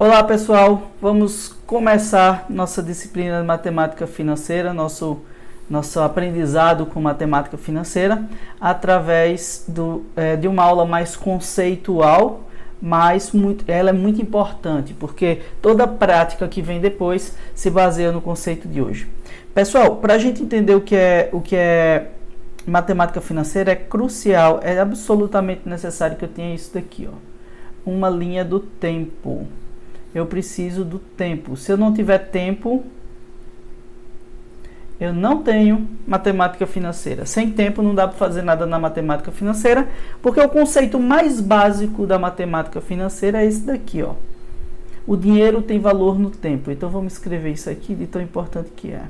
Olá pessoal, vamos começar nossa disciplina de matemática financeira, nosso aprendizado com matemática financeira através de uma aula mais conceitual, mas ela é muito importante porque toda a prática que vem depois se baseia no conceito de hoje. Pessoal, para a gente entender o que é matemática financeira é crucial, é absolutamente necessário que eu tenha isso daqui, ó, uma linha do tempo. Eu preciso do tempo. Se eu não tiver tempo, eu não tenho matemática financeira. Sem tempo não dá para fazer nada na matemática financeira, porque o conceito mais básico da matemática financeira é esse daqui, ó. O dinheiro tem valor no tempo. Então vamos escrever isso aqui de tão importante que é.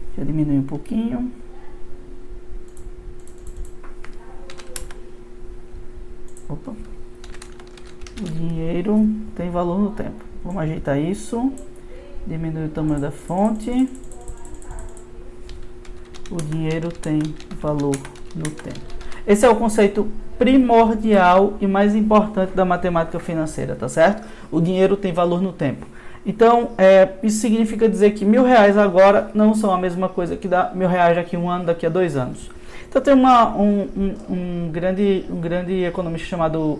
Deixa eu diminuir um pouquinho. Opa. O dinheiro tem valor no tempo. Vamos ajeitar isso. Diminuir o tamanho da fonte. O dinheiro tem valor no tempo. Esse é o conceito primordial e mais importante da matemática financeira, tá certo? O dinheiro tem valor no tempo. Então, isso significa dizer que R$1.000 agora não são a mesma coisa que dá R$1.000 daqui a um ano, daqui a 2 anos. Então tem um grande economista chamado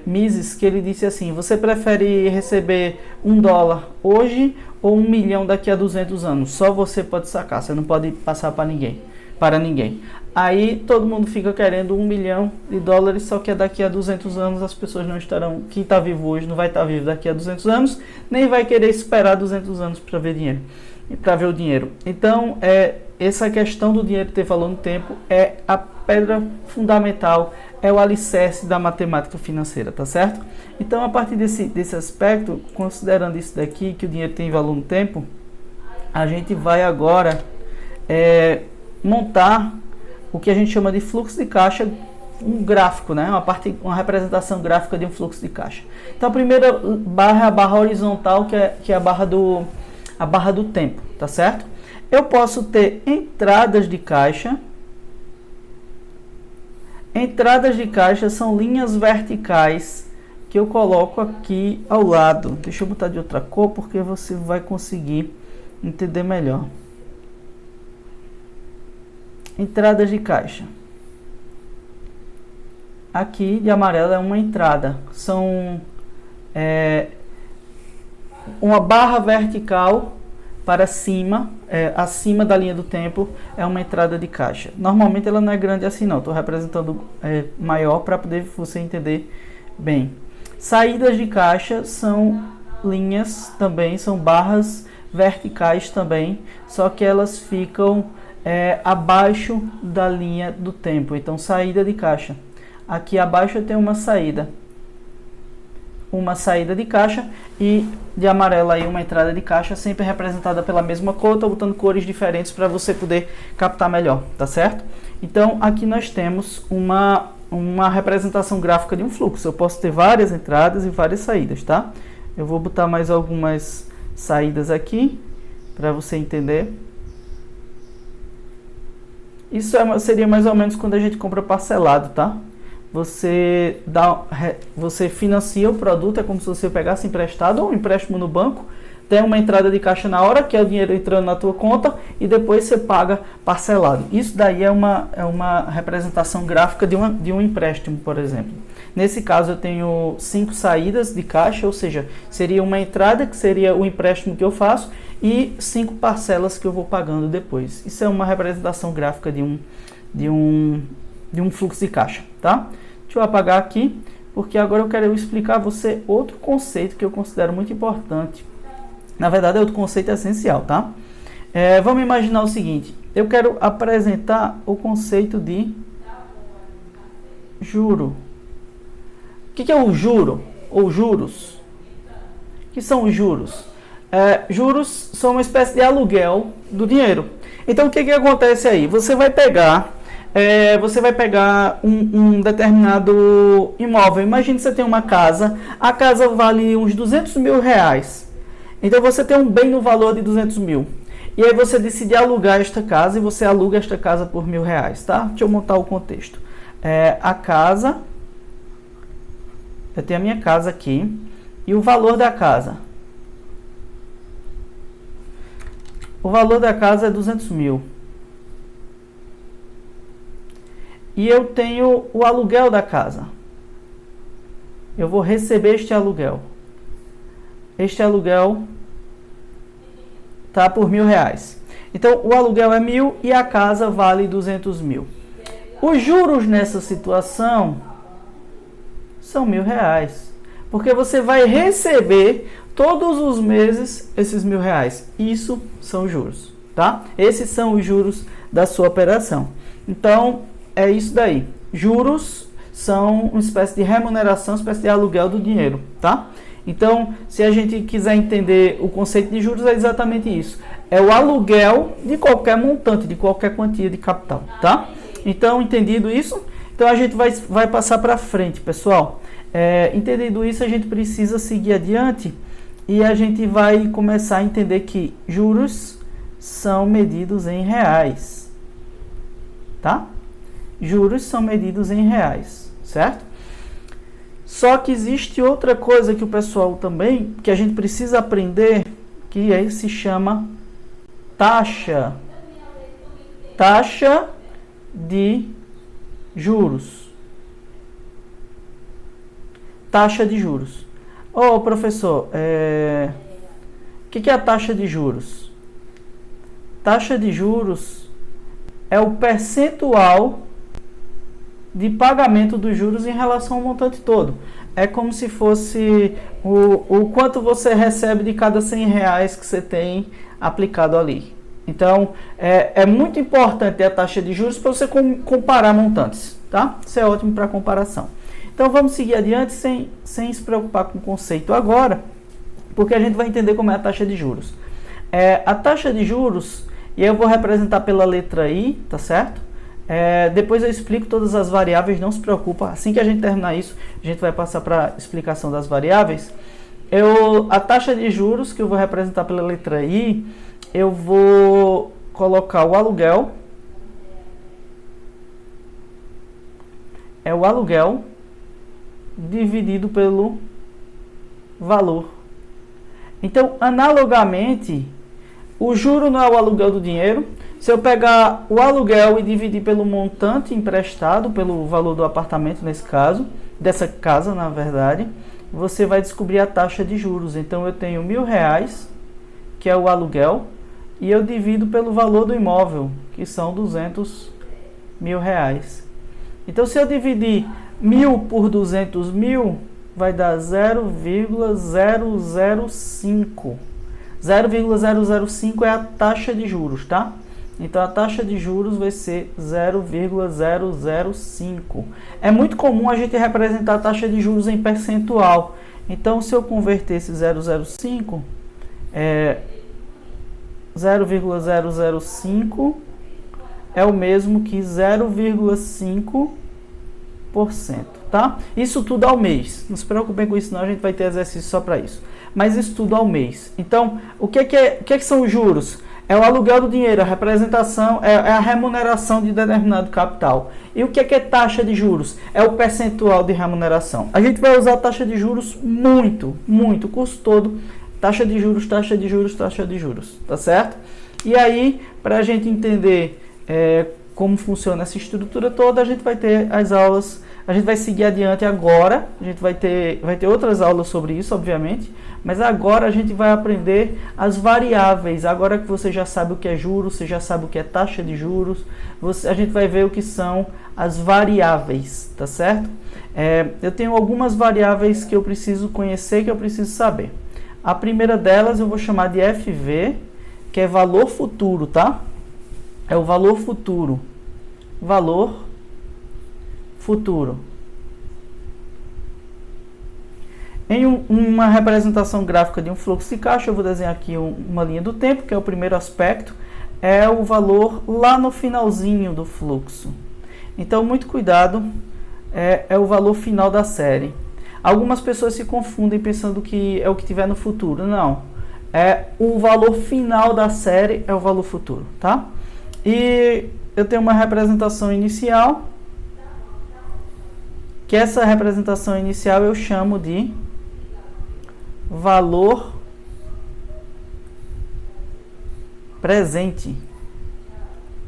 Mises, que ele disse assim: você prefere receber $1 hoje ou 1 milhão daqui a 200 anos? Só você pode sacar, você não pode passar para ninguém. Aí todo mundo fica querendo $1 milhão, só que daqui a 200 anos as pessoas não estarão, quem está vivo hoje não vai estar vivo daqui a 200 anos, nem vai querer esperar 200 anos para ver dinheiro, para ver o dinheiro. Então, essa questão do dinheiro ter valor no tempo é a pedra fundamental, é o alicerce da matemática financeira, tá certo? Então, a partir desse aspecto, considerando isso daqui, que o dinheiro tem valor no tempo, a gente vai agora montar o que a gente chama de fluxo de caixa, um gráfico, né? Uma representação gráfica de um fluxo de caixa. Então, a primeira barra é a barra horizontal, que é a barra do tempo, tá certo? Eu posso ter entradas de caixa. Entradas de caixa são linhas verticais que eu coloco aqui ao lado. Deixa eu botar de outra cor porque você vai conseguir entender melhor. Entradas de caixa. Aqui de amarelo é uma entrada. São uma barra vertical para cima, acima da linha do tempo, é uma entrada de caixa. Normalmente ela não é grande assim não, estou representando maior para poder você entender bem. Saídas de caixa são linhas também, são barras verticais também, só que elas ficam abaixo da linha do tempo. Então, saída de caixa. Aqui abaixo eu tenho uma saída de caixa, e de amarelo aí uma entrada de caixa, sempre representada pela mesma cor. Estou botando cores diferentes para você poder captar melhor, tá certo? Então aqui nós temos uma representação gráfica de um fluxo. Eu posso ter várias entradas e várias saídas, tá? Eu vou botar mais algumas saídas aqui para você entender. Isso seria mais ou menos quando a gente compra parcelado, tá? Você financia o produto, é como se você pegasse emprestado ou um empréstimo no banco, tem uma entrada de caixa na hora, que é o dinheiro entrando na tua conta, e depois você paga parcelado. Isso daí é uma representação gráfica de um empréstimo, por exemplo. Nesse caso eu tenho 5 saídas de caixa, ou seja, seria uma entrada, que seria o empréstimo que eu faço, e 5 parcelas que eu vou pagando depois. Isso é uma representação gráfica de um fluxo de caixa, tá? Deixa eu apagar aqui, porque agora eu quero explicar a você outro conceito que eu considero muito importante. Na verdade, é outro conceito essencial, tá? Vamos imaginar o seguinte: eu quero apresentar o conceito de juro. O que é o juro ou juros? O que são os juros? Juros são uma espécie de aluguel do dinheiro. Então, o que acontece aí? Você vai pegar um determinado imóvel. Imagine que você tem uma casa, a casa vale uns R$200 mil. Então você tem um bem no valor de 200 mil. E aí você decide alugar esta casa e você aluga esta casa por R$1.000, tá? Deixa eu montar o contexto. a casa, eu tenho a minha casa aqui, e o valor da casa. O valor da casa é 200 mil. E eu tenho o aluguel da casa. Eu vou receber este aluguel. Este aluguel tá por R$1.000. Então, o aluguel é 1.000 e a casa vale 200 mil. Os juros nessa situação são R$1.000. Porque você vai receber todos os meses esses R$1.000. Isso são juros, tá? Esses são os juros da sua operação. Então, é isso daí. Juros são uma espécie de remuneração, uma espécie de aluguel do dinheiro, tá? Então, se a gente quiser entender o conceito de juros, é exatamente isso. É o aluguel de qualquer montante, de qualquer quantia de capital, tá? Então, entendido isso? Então, a gente vai passar para frente, pessoal. Entendido isso, a gente precisa seguir adiante e a gente vai começar a entender que juros são medidos em reais, tá? Juros são medidos em reais, certo? Só que existe outra coisa que o pessoal também, que a gente precisa aprender, que aí se chama taxa. Taxa de juros. Taxa de juros. Ô, professor, o que é a taxa de juros? Taxa de juros é o percentual de pagamento dos juros em relação ao montante todo. É como se fosse o quanto você recebe de cada R$100 que você tem aplicado ali. Então, é muito importante a taxa de juros para você comparar montantes, tá? Isso é ótimo para comparação. Então, vamos seguir adiante sem se preocupar com o conceito agora, porque a gente vai entender como é a taxa de juros. A taxa de juros, e eu vou representar pela letra I, tá certo? Depois eu explico todas as variáveis, não se preocupa. Assim que a gente terminar isso, a gente vai passar para a explicação das variáveis. A taxa de juros, que eu vou representar pela letra I, eu vou colocar o aluguel. É o aluguel dividido pelo valor. Então, analogamente, o juro não é o aluguel do dinheiro. Se eu pegar o aluguel e dividir pelo montante emprestado, pelo valor do apartamento nesse caso, dessa casa na verdade, você vai descobrir a taxa de juros. Então eu tenho R$1.000, que é o aluguel, e eu divido pelo valor do imóvel, que são 200 mil reais. Então se eu dividir 1.000 por 200 mil, vai dar 0,005. 0,005 é a taxa de juros, tá? Então, a taxa de juros vai ser 0,005. É muito comum a gente representar a taxa de juros em percentual. Então, se eu converter esse 0,05, 0,005 é o mesmo que 0,5%, tá? Isso tudo ao mês. Não se preocupem com isso, não. A gente vai ter exercício só para isso. Mas isso tudo ao mês. Então, o que são os juros? É o aluguel do dinheiro, a representação, é a remuneração de determinado capital. E o que é taxa de juros? É o percentual de remuneração. A gente vai usar a taxa de juros muito, o curso todo. Taxa de juros, taxa de juros, taxa de juros, tá certo? E aí, para a gente entender como funciona essa estrutura toda, a gente vai ter as aulas, a gente vai seguir adiante agora, a gente vai ter outras aulas sobre isso, obviamente, mas agora a gente vai aprender as variáveis. Agora que você já sabe o que é juros, você já sabe o que é taxa de juros, a gente vai ver o que são as variáveis, tá certo? Eu tenho algumas variáveis que eu preciso conhecer, que eu preciso saber. A primeira delas eu vou chamar de FV, que é valor futuro, tá? É o valor futuro. Valor futuro. Em uma representação gráfica de um fluxo de caixa, eu vou desenhar aqui uma linha do tempo, que é o primeiro aspecto, é o valor lá no finalzinho do fluxo. Então, muito cuidado, é o valor final da série. Algumas pessoas se confundem pensando que é o que tiver no futuro. Não, o valor final da série é o valor futuro, tá? E eu tenho uma representação inicial, que essa representação inicial eu chamo de valor presente.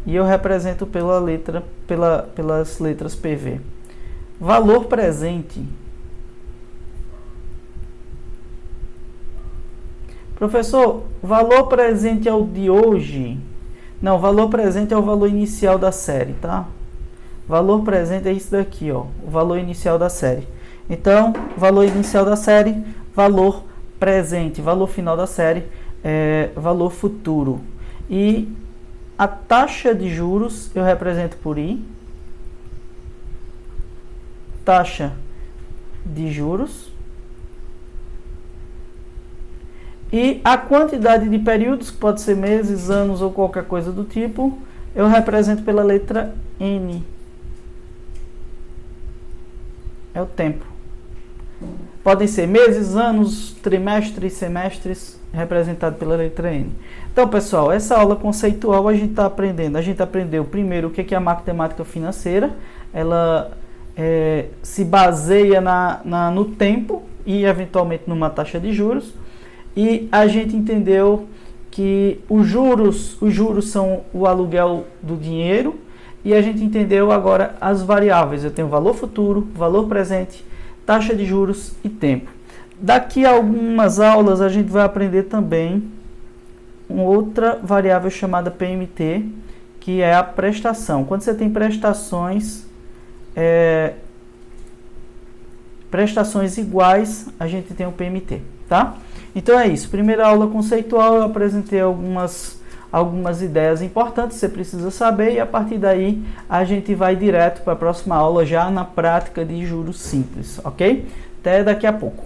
E eu represento pelas letras PV. Valor presente. Professor, valor presente é o de hoje? Não, valor presente é o valor inicial da série, tá? Valor presente é isso daqui, ó, o valor inicial da série. Então, valor inicial da série, valor presente, valor final da série, valor futuro. E a taxa de juros eu represento por I. Taxa de juros. E a quantidade de períodos, que pode ser meses, anos ou qualquer coisa do tipo, eu represento pela letra N. É o tempo. Podem ser meses, anos, trimestres, semestres, representado pela letra N. Então, pessoal, essa aula conceitual a gente está aprendendo. A gente aprendeu primeiro o que é a matemática financeira. Ela se baseia no tempo e, eventualmente, numa taxa de juros. E a gente entendeu que os juros são o aluguel do dinheiro, e a gente entendeu agora as variáveis. Eu tenho valor futuro, valor presente, taxa de juros e tempo. Daqui a algumas aulas a gente vai aprender também uma outra variável chamada PMT, que é a prestação. Quando você tem prestações iguais, a gente tem o PMT, tá? Então é isso. Primeira aula conceitual, eu apresentei algumas ideias importantes que você precisa saber, e a partir daí a gente vai direto para a próxima aula já na prática de juros simples, ok? Até daqui a pouco.